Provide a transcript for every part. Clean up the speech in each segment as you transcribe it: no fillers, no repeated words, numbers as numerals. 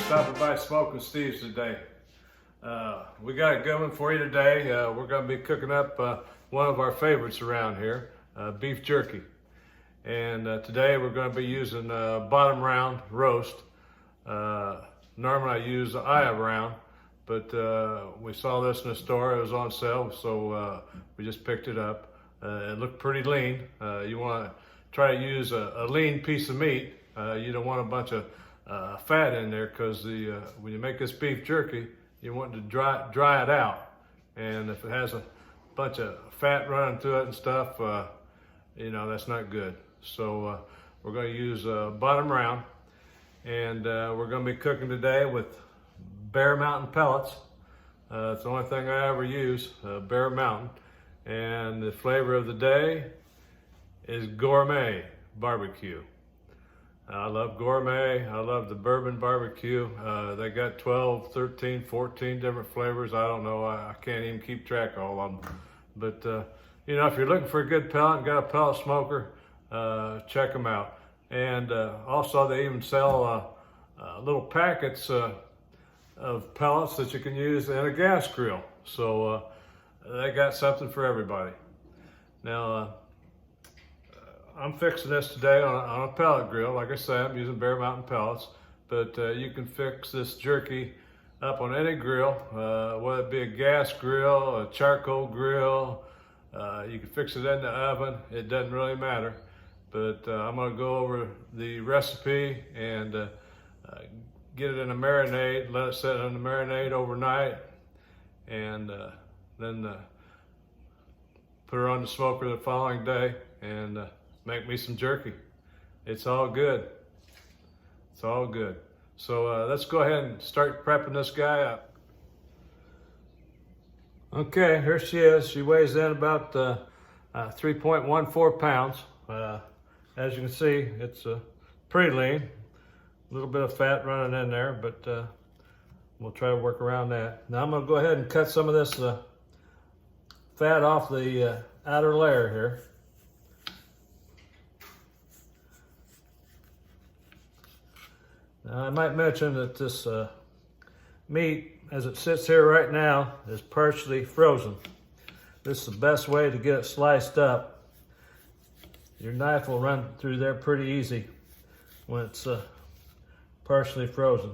stopping by SmokinSteve's today. We got a good one for you today. We're going to be cooking up one of our favorites around here, beef jerky. And today we're going to be using bottom round roast. Normally I use eye round, but we saw this in the store. It was on sale, so we just picked it up. It looked pretty lean. You want to try to use a lean piece of meat. You don't want a bunch of fat in there, because when you make this beef jerky, you want to dry it out. And if it has a bunch of fat running through it and stuff, you know, that's not good. So we're going to use bottom round, and we're going to be cooking today with Bear Mountain pellets. It's the only thing I ever use, Bear Mountain. And the flavor of the day is gourmet barbecue. I love gourmet. I love the bourbon barbecue. They got 12, 13, 14 different flavors. I don't know. I can't even keep track of all of them. But, you know, if you're looking for a good pellet and got a pellet smoker, check them out. And also they even sell little packets of pellets that you can use in a gas grill. So they got something for everybody. Now, I'm fixing this today on a pellet grill. Like I said, I'm using Bear Mountain pellets, but you can fix this jerky up on any grill, whether it be a gas grill, a charcoal grill. You can fix it in the oven. It doesn't really matter. But I'm going to go over the recipe and get it in a marinade, let it sit in the marinade overnight, and then put her on the smoker the following day and make me some jerky. It's all good. It's all good. So let's go ahead and start prepping this guy up. Okay, here she is. She weighs in about 3.14 pounds. As you can see, it's pretty lean. A little bit of fat running in there, but we'll try to work around that. Now I'm going to go ahead and cut some of this fat off the outer layer here. Now I might mention that this meat, as it sits here right now, is partially frozen. This is the best way to get it sliced up. Your knife will run through there pretty easy when it's partially frozen.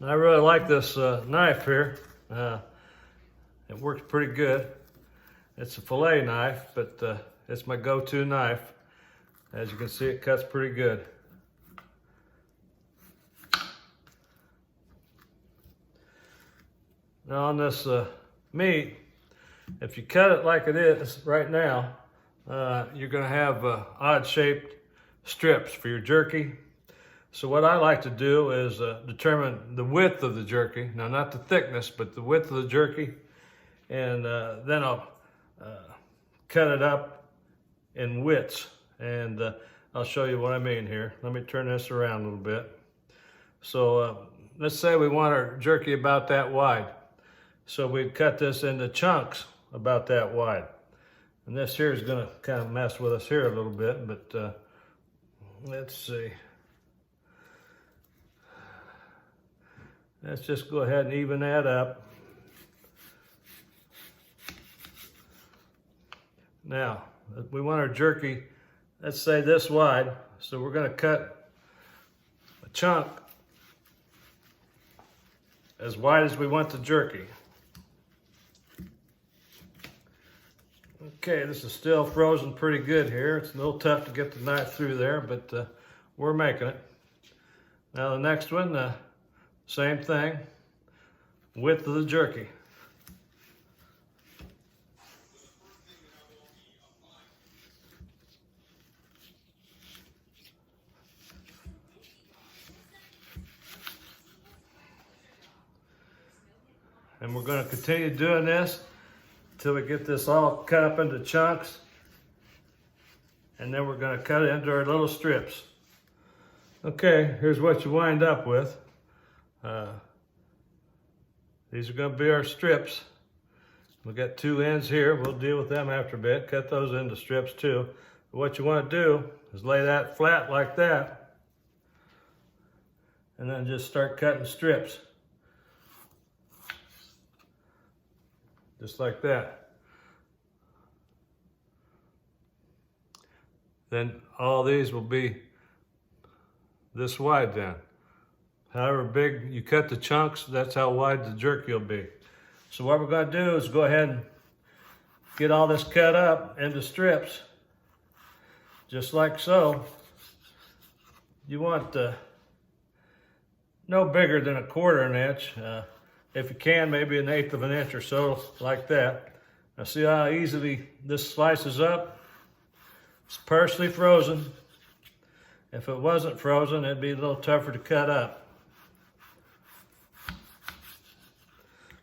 I really like this knife here. It works pretty good. It's a fillet knife, but it's my go-to knife. As you can see, it cuts pretty good. Now on this meat, if you cut it like it is right now, you're going to have odd-shaped strips for your jerky. So what I like to do is determine the width of the jerky. Now, not the thickness, but the width of the jerky. And then I'll cut it up in widths. And I'll show you what I mean here. Let me turn this around a little bit. So let's say we want our jerky about that wide. So we'd cut this into chunks about that wide. And this here is going to kind of mess with us here a little bit, but let's see. Let's just go ahead and even that up. Now, we want our jerky, let's say this wide, so we're going to cut a chunk as wide as we want the jerky. Okay, this is still frozen pretty good here. It's a little tough to get the knife through there, but we're making it. Now the next one, same thing, width of the jerky. And we're going to continue doing this until we get this all cut up into chunks. And then we're going to cut it into our little strips. Okay, here's what you wind up with. These are going to be our strips. We've got two ends here. We'll deal with them after a bit. Cut those into strips too. But what you want to do is lay that flat like that. And then just start cutting strips. Just like that. Then all these will be this wide then. However big you cut the chunks, that's how wide the jerky will be. So what we're going to do is go ahead and get all this cut up into strips, just like so. You want no bigger than 1/4 inch. If you can, maybe 1/8 of an inch or so, like that. Now see how easily this slices up? It's partially frozen. If it wasn't frozen, it'd be a little tougher to cut up.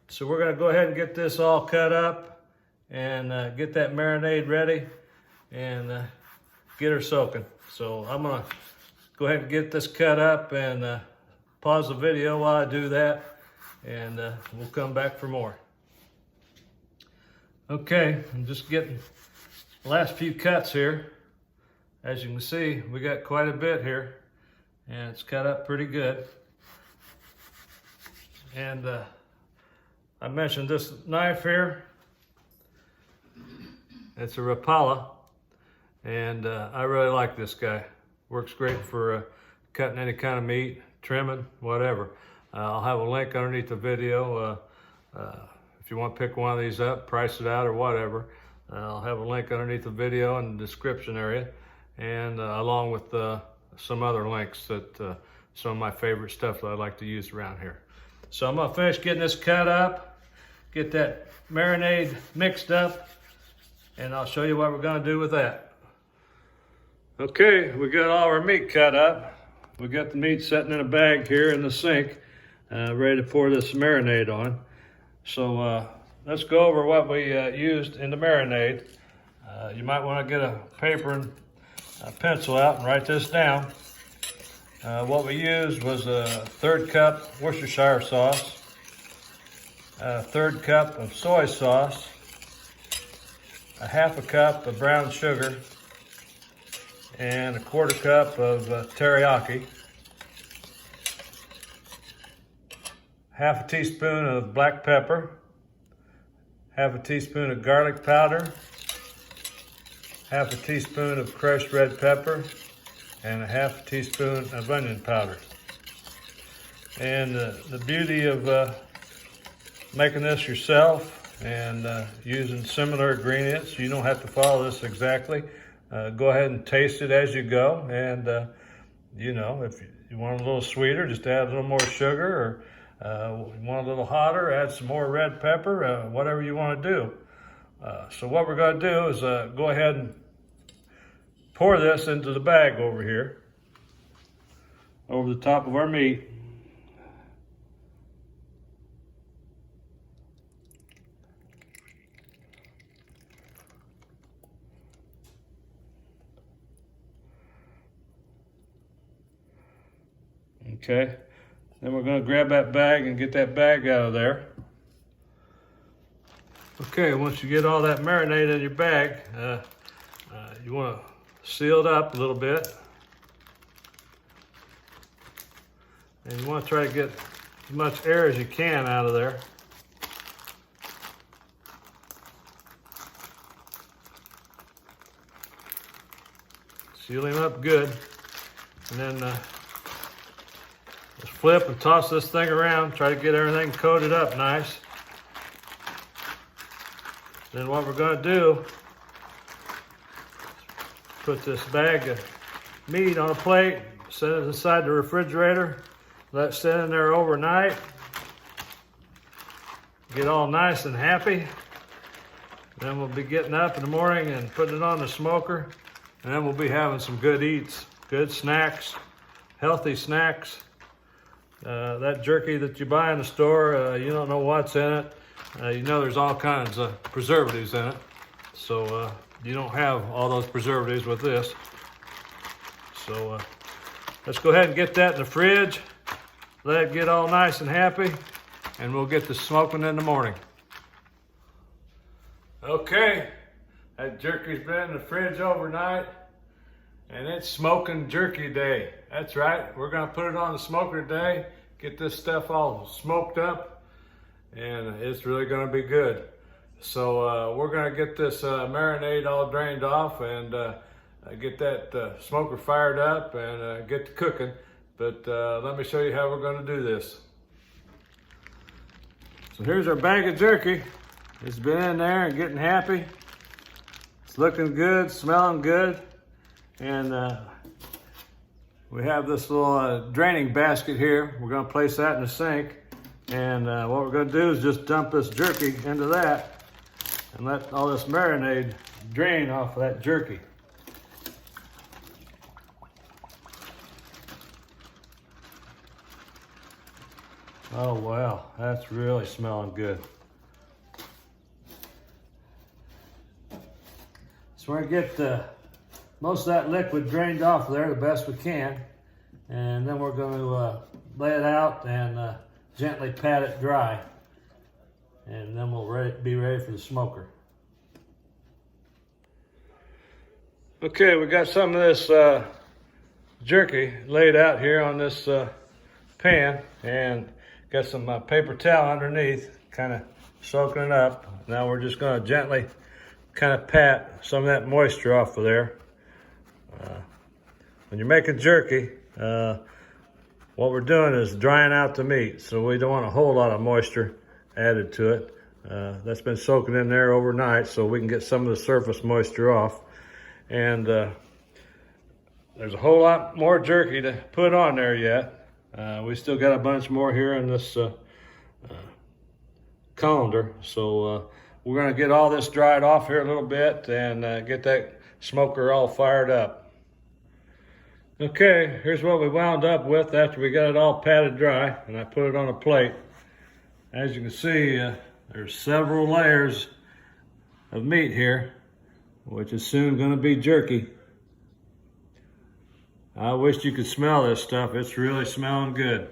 So we're going to go ahead and get this all cut up and get that marinade ready and get her soaking. So I'm going to go ahead and get this cut up and pause the video while I do that, and we'll come back for more. Okay, I'm just getting the last few cuts here. As you can see, we got quite a bit here, and it's cut up pretty good. And I mentioned this knife here. It's a Rapala, and I really like this guy. Works great for cutting any kind of meat, trimming, whatever. I'll have a link underneath the video if you want to pick one of these up, price it out or whatever. I'll have a link underneath the video in the description area, and along with some other links that some of my favorite stuff that I like to use around here. So I'm going to finish getting this cut up, get that marinade mixed up, and I'll show you what we're going to do with that. Okay, we got all our meat cut up. We got the meat sitting in a bag here in the sink, ready to pour this marinade on. So let's go over what we used in the marinade. You might want to get a paper and a pencil out and write this down. What we used was a 1/3 cup Worcestershire sauce, a 1/3 cup of soy sauce, a 1/2 cup of brown sugar, and a 1/4 cup of teriyaki, 1/2 teaspoon of black pepper, 1/2 teaspoon of garlic powder, 1/2 teaspoon of crushed red pepper, and a 1/2 teaspoon of onion powder. And the beauty of making this yourself and using similar ingredients, you don't have to follow this exactly. Go ahead and taste it as you go, and you know, if you want a little sweeter, just add a little more sugar, or you want a little hotter, add some more red pepper, whatever you want to do. So what we're going to do is go ahead and pour this into the bag over here, over the top of our meat. Okay, then we're going to grab that bag and get that bag out of there. Okay, once you get all that marinade in your bag, you want to seal it up a little bit. And you want to try to get as much air as you can out of there. Seal him up good. And then just flip and toss this thing around. Try to get everything coated up nice. Then what we're going to do, put this bag of meat on a plate, set it inside the refrigerator, let it sit in there overnight, get all nice and happy. Then we'll be getting up in the morning and putting it on the smoker, and then we'll be having some good eats, good snacks, healthy snacks. That jerky that you buy in the store, you don't know what's in it. you know there's all kinds of preservatives in it. So you don't have all those preservatives with this. So let's go ahead and get that in the fridge. Let it get all nice and happy, and we'll get to smoking in the morning. Okay, that jerky's been in the fridge overnight, and it's smoking jerky day. That's right, we're gonna put it on the smoker today, get this stuff all smoked up, and it's really gonna be good. So we're gonna get this marinade all drained off and get that smoker fired up and get to cooking. But let me show you how we're gonna do this. So here's our bag of jerky. It's been in there and getting happy. It's looking good, smelling good. And we have this little draining basket here. We're gonna place that in the sink. And what we're gonna do is just dump this jerky into that and let all this marinade drain off of that jerky. Oh wow, that's really smelling good. So we're gonna get most of that liquid drained off there the best we can. And then we're gonna lay it out and gently pat it dry. And then we'll be ready for the smoker. Okay, we got some of this jerky laid out here on this pan, and got some paper towel underneath, kind of soaking it up. Now we're just going to gently kind of pat some of that moisture off of there. When you're making jerky, what we're doing is drying out the meat, so we don't want a whole lot of moisture added to it. That's been soaking in there overnight, so we can get some of the surface moisture off. And there's a whole lot more jerky to put on there yet. We still got a bunch more here in this colander. So we're gonna get all this dried off here a little bit and get that smoker all fired up. Okay, here's what we wound up with after we got it all patted dry, and I put it on a plate. As you can see, there's several layers of meat here, which is soon gonna be jerky. I wish you could smell this stuff. It's really smelling good.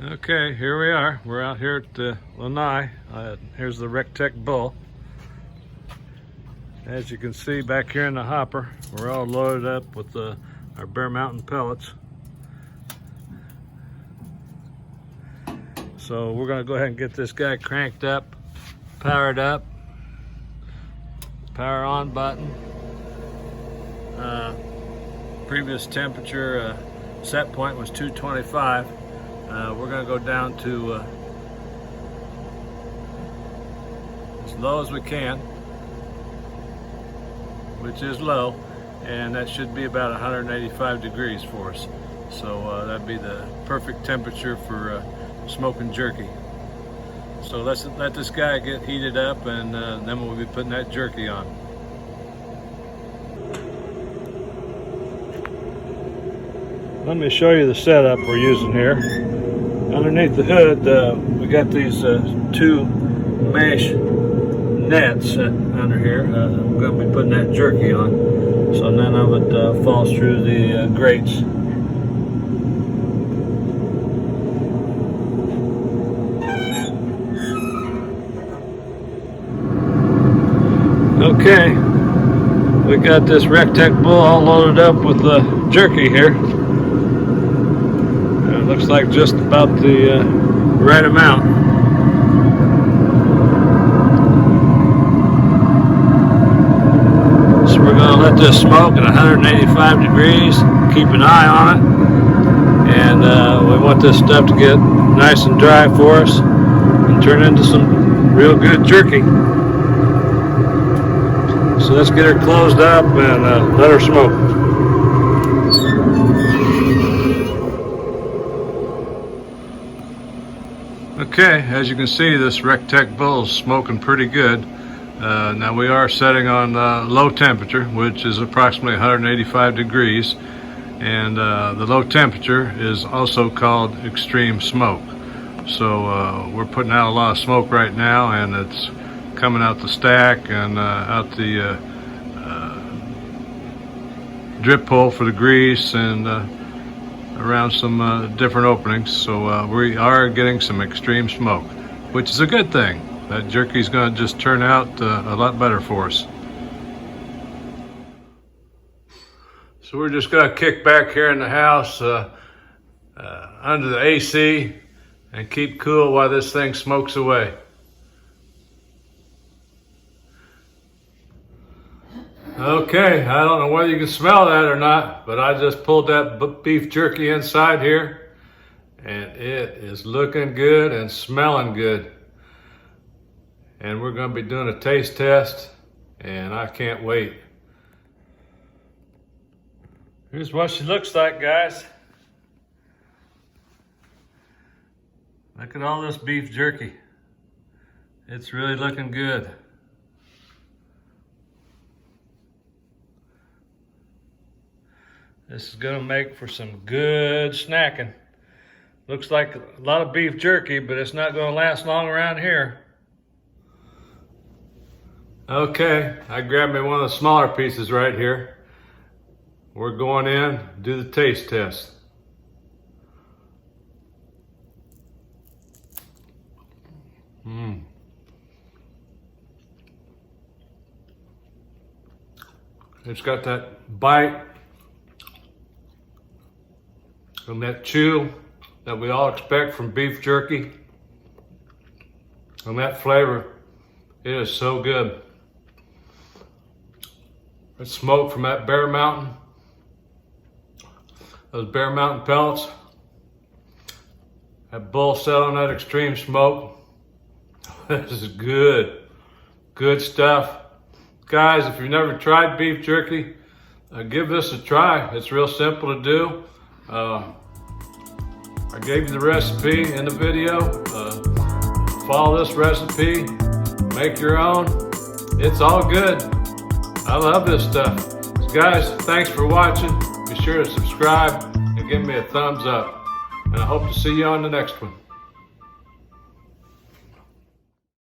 Okay, here we are. We're out here at Lanai. Here's the RecTeq bull. As you can see back here in the hopper, we're all loaded up with our Bear Mountain pellets. So we're gonna go ahead and get this guy cranked up, powered up, power on button. Previous temperature set point was 225. We're gonna go down to as low as we can, which is low, and that should be about 185 degrees for us. So that'd be the perfect temperature for smoking jerky. So let's let this guy get heated up, and then we'll be putting that jerky on. Let me show you the setup we're using here. Underneath the hood, we got these two mesh nets under here. I'm going to be putting that jerky on, so none of it falls through the grates. Okay, we got this RecTeq bull all loaded up with the jerky here. Looks like just about the right amount. So we're going to let this smoke at 185 degrees, keep an eye on it, and we want this stuff to get nice and dry for us and turn into some real good jerky. So let's get her closed up and let her smoke. Okay, as you can see, this RecTeq bull is smoking pretty good. Now we are setting on low temperature, which is approximately 185 degrees. And the low temperature is also called extreme smoke. So we're putting out a lot of smoke right now, and it's coming out the stack and out the drip hole for the grease and around some different openings. So we are getting some extreme smoke, which is a good thing. That jerky is going to just turn out a lot better for us. So we're just going to kick back here in the house under the AC and keep cool while this thing smokes away. Okay, I don't know whether you can smell that or not, but I just pulled that beef jerky inside here, and it is looking good and smelling good. And we're going to be doing a taste test, and I can't wait. Here's what she looks like, guys. Look at all this beef jerky. It's really looking good. This is gonna make for some good snacking. Looks like a lot of beef jerky, but it's not gonna last long around here. Okay, I grabbed me one of the smaller pieces right here. We're going in, do the taste test. It's got that bite and that chew that we all expect from beef jerky. And that flavor, it is so good. That smoke from that Bear Mountain, those Bear Mountain pellets, that bull set on that extreme smoke. This is good, good stuff. Guys, if you've never tried beef jerky, give this a try. It's real simple to do. I gave you the recipe in the video. Follow this recipe, make your own. It's all good. I love this stuff. So guys, thanks for watching. Be sure to subscribe and give me a thumbs up. And I hope to see you on the next one.